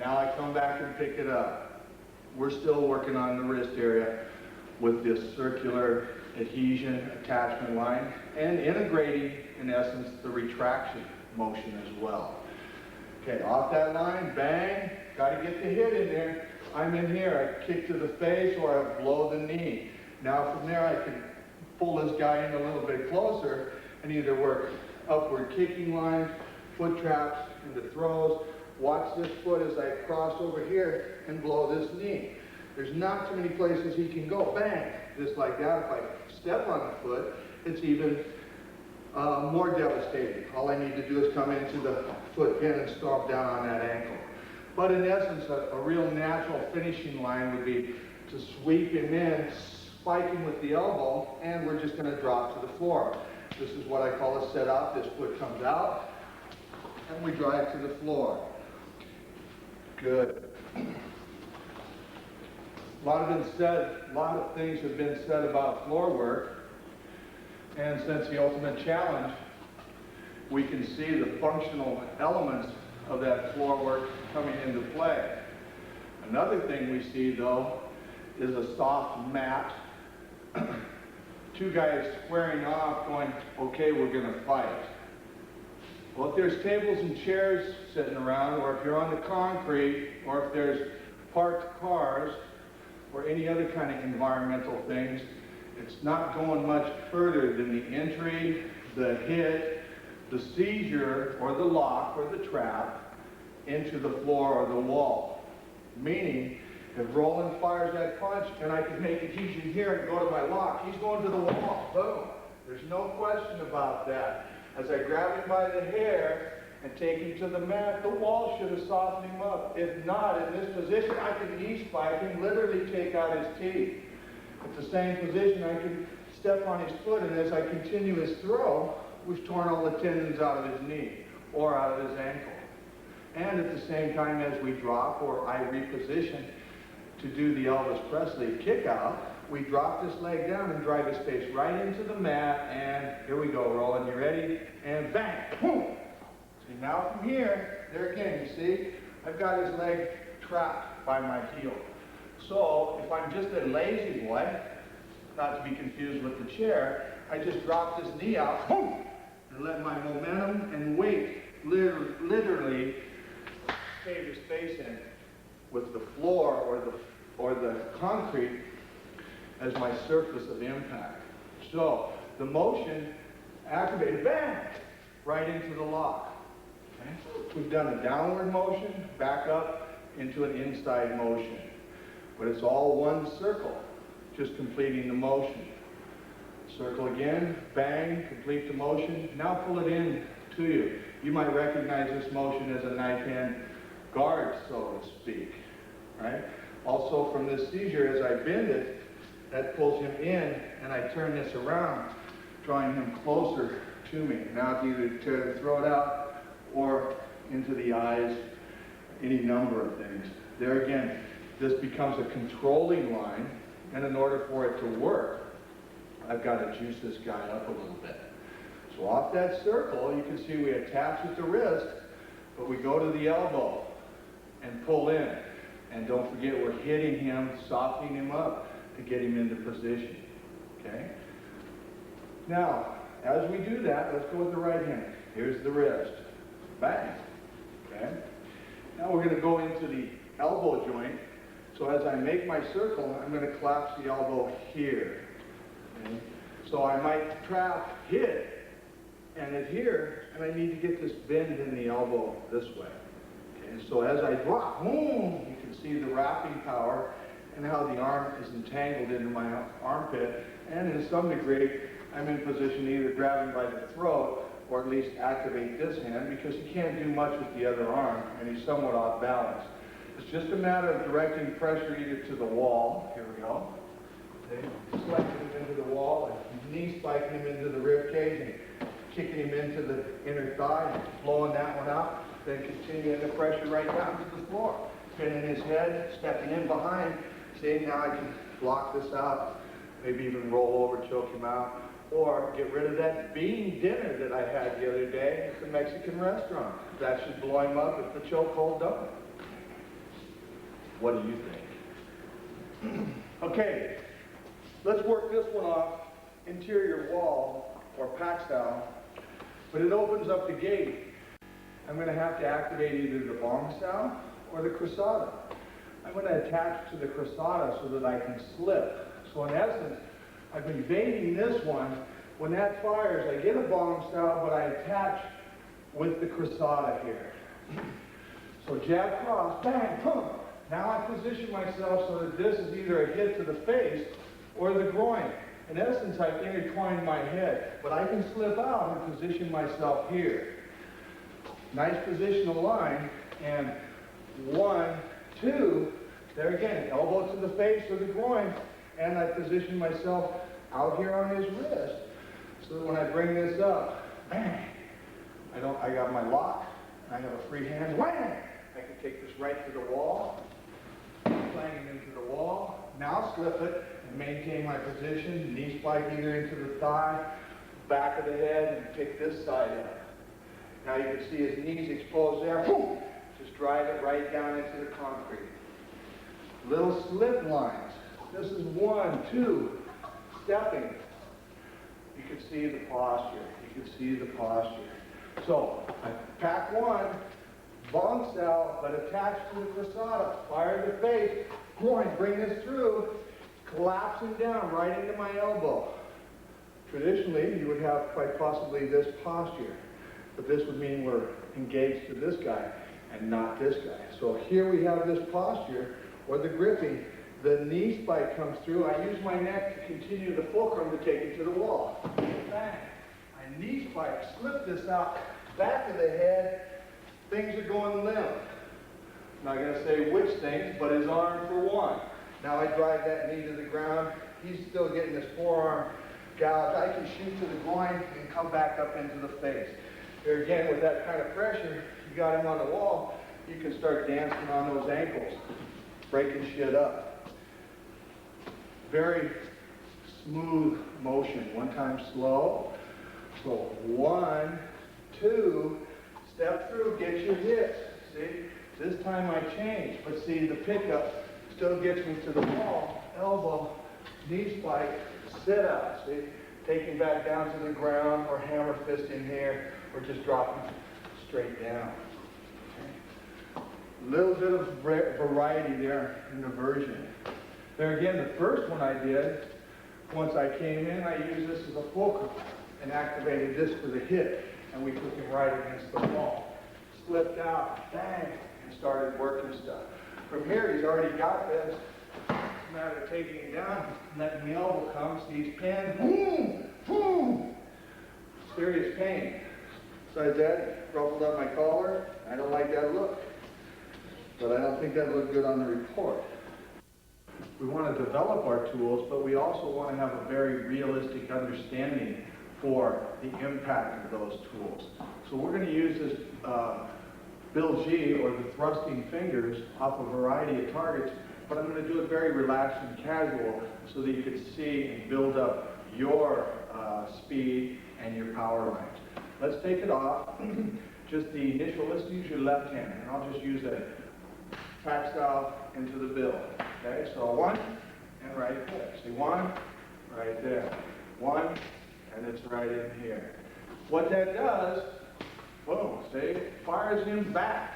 Now I come back and pick it up. We're still working on the wrist area with this circular adhesion attachment line and integrating, in essence, the retraction motion as well. Okay, off that line, bang, got to get the hit in there. I'm in here, I kick to the face or I blow the knee. Now from there I can pull this guy in a little bit closer and either work upward kicking lines, foot traps into throws. Watch this foot as I cross over here and blow this knee. There's not too many places he can go. Bang, just like that. If I step on the foot, it's even more devastating. All I need to do is come into the foot pin and stomp down on that ankle. But in essence, a real natural finishing line would be to sweep him in, spike him with the elbow, and we're just going to drop to the floor. This is what I call a set out. This foot comes out, and we drive to the floor. Good. A lot of things have been said about floor work, and since the ultimate challenge, we can see the functional elements of that floor work coming into play. Another thing we see, though, is a soft mat. Two guys squaring off going, okay, we're going to fight. Well, if there's tables and chairs sitting around, or if you're on the concrete, or if there's parked cars, or any other kind of environmental things, it's not going much further than the entry, the hit, the seizure, or the lock, or the trap into the floor or the wall. Meaning, if Roland fires that punch and I can make adhesion here and go to my lock, he's going to the wall. Boom. There's no question about that. As I grab him by the hair and take him to the mat, the wall should have softened him up. If not, in this position, I can knee spike him, literally take out his teeth. At the same position, I can step on his foot, and as I continue his throw, we've torn all the tendons out of his knee or out of his ankle. And at the same time as we drop, or I reposition to do the Elvis Presley kick out, we drop this leg down and drive his face right into the mat, and here we go, Roland, you ready? And bang, boom! See, now from here, there again, you see, I've got his leg trapped by my heel. So, if I'm just a lazy boy, not to be confused with the chair, I just drop this knee out, boom, and let my momentum and weight literally cave his face in with the floor or the concrete as my surface of impact. So the motion activated, bang, right into the lock. Okay? We've done a downward motion, back up into an inside motion. But it's all one circle, just completing the motion. Circle again, bang, complete the motion. Now pull it in to you. You might recognize this motion as a knife hand guard, so to speak. Right? Also from this seizure, as I bend it, that pulls him in, and I turn this around, drawing him closer to me. Now to either tear the throat out or into the eyes, any number of things. There again, this becomes a controlling line, and in order for it to work, I've got to juice this guy up a little bit. So off that circle, you can see we attach at the wrist, but we go to the elbow and pull in. And don't forget, we're hitting him, softening him up to get him into position. Okay? Now, as we do that, let's go with the right hand. Here's the wrist. Bang. Okay? Now we're going to go into the elbow joint. So as I make my circle, I'm going to collapse the elbow here. Okay? So I might trap, hit, and adhere, and I need to get this bend in the elbow this way. Okay? So as I drop, boom, you can see the wrapping power and how the arm is entangled into my armpit, and in some degree, I'm in position to either grab him by the throat or at least activate this hand, because he can't do much with the other arm, and he's somewhat off balance. It's just a matter of directing pressure either to the wall, here we go, okay, selecting him into the wall, and knee spiking him into the rib cage, and kicking him into the inner thigh, and blowing that one out, then continuing the pressure right down to the floor. Pinning his head, stepping in behind, see, now I can block this out, maybe even roll over, choke him out, or get rid of that bean dinner that I had the other day at the Mexican restaurant. That should blow him up if the chokehold doesn't. What do you think? Okay, let's work this one off. Interior wall, or pack style, but it opens up the gate. I'm going to have to activate either the bong style or the crosata. I'm going to attach to the crosata so that I can slip. So in essence, I've been baiting this one. When that fires, I get a bong style, but I attach with the crosata here. So jab cross, bang, boom. Now I position myself so that this is either a hit to the face or the groin. In essence, I've intertwined my head, but I can slip out and position myself here. Nice positional line, and 1, 2, there again, elbow to the face or the groin, and I position myself out here on his wrist, so that when I bring this up, bang, I got my lock, I have a free hand, wham! I can take this right to the wall, bang it into the wall, now slip it, and maintain my position, knee spike either into the thigh, back of the head, and pick this side up. Now you can see his knees exposed there, boom! Just drive it right down into the concrete. Little slip lines. This is 1, 2, stepping. You can see the posture. You can see the posture. So, I pack 1, bong style, but attached to the crosata. Fire the face, groin, bring this through, collapsing down right into my elbow. Traditionally, you would have quite possibly this posture, but this would mean we're engaged to this guy and not this guy. So here we have this posture, or the gripping. The knee spike comes through. I use my neck to continue the fulcrum to take it to the wall. Bang. My knee spike, slip this out, back of the head. Things are going limp. I'm not going to say which things, but his arm for one. Now I drive that knee to the ground. He's still getting his forearm gouged. I can shoot to the groin and come back up into the face. Here again, with that kind of pressure, you got him on the wall, you can start dancing on those ankles, breaking shit up. Very smooth motion. One time slow. So 1, 2, step through, get your hips. See? This time I change, but see the pickup still gets me to the wall, elbow, knee spike, sit up. See? Taking back down to the ground, or hammer fist in here, or just dropping straight down. Okay. Little bit of variety there in the version. There again, the first one I did, once I came in, I used this as a fulcrum and activated this for the hip, and we took him right against the wall. Slipped out, bang, and started working stuff. From here, he's already got this. It's a matter of taking him down, letting the elbow come, so he's pinned, boom, boom. Serious pain. Besides that, ruffled up my collar. I don't like that look, but I don't think that looked good on the report. We want to develop our tools, but we also want to have a very realistic understanding for the impact of those tools. So we're going to use this Bill G, or the thrusting fingers, off a variety of targets, but I'm going to do it very relaxed and casual so that you can see and build up your speed and your power lines. Let's take it off. Just the initial, let's use your left hand, and I'll just use a pack style into the bill. Okay, so 1, and right there. See, 1, right there. 1, and it's right in here. What that does, boom, see, fires him back.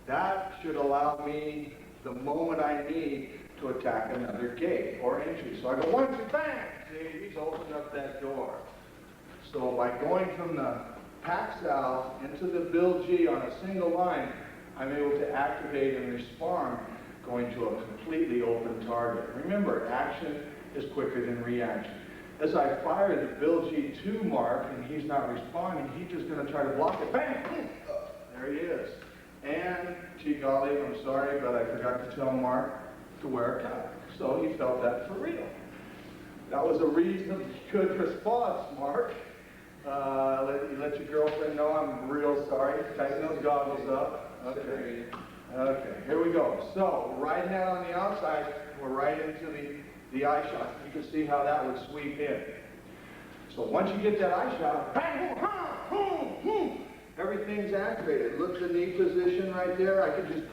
That should allow me the moment I need to attack another gate or entry. So I go 1, 2, bang! See, he's opened up that door. So by going from the pack style into the Bill G on a single line, I'm able to activate and respond going to a completely open target. Remember, action is quicker than reaction. As I fire the Bill G2 mark and he's not responding, he's just going to try to block it. Bang! There he is. And, gee golly, I'm sorry, but I forgot to tell Mark to wear a tie. So he felt that for real. That was a reasonably good response, Mark. Let your girlfriend know I'm real sorry. Tighten those goggles up. Okay. Okay, here we go. So, right now on the outside, we're right into the eye shot. You can see how that would sweep in. So once you get that eye shot, bang, boom, ha, boom, boom, everything's activated. Look at the knee position right there. I could just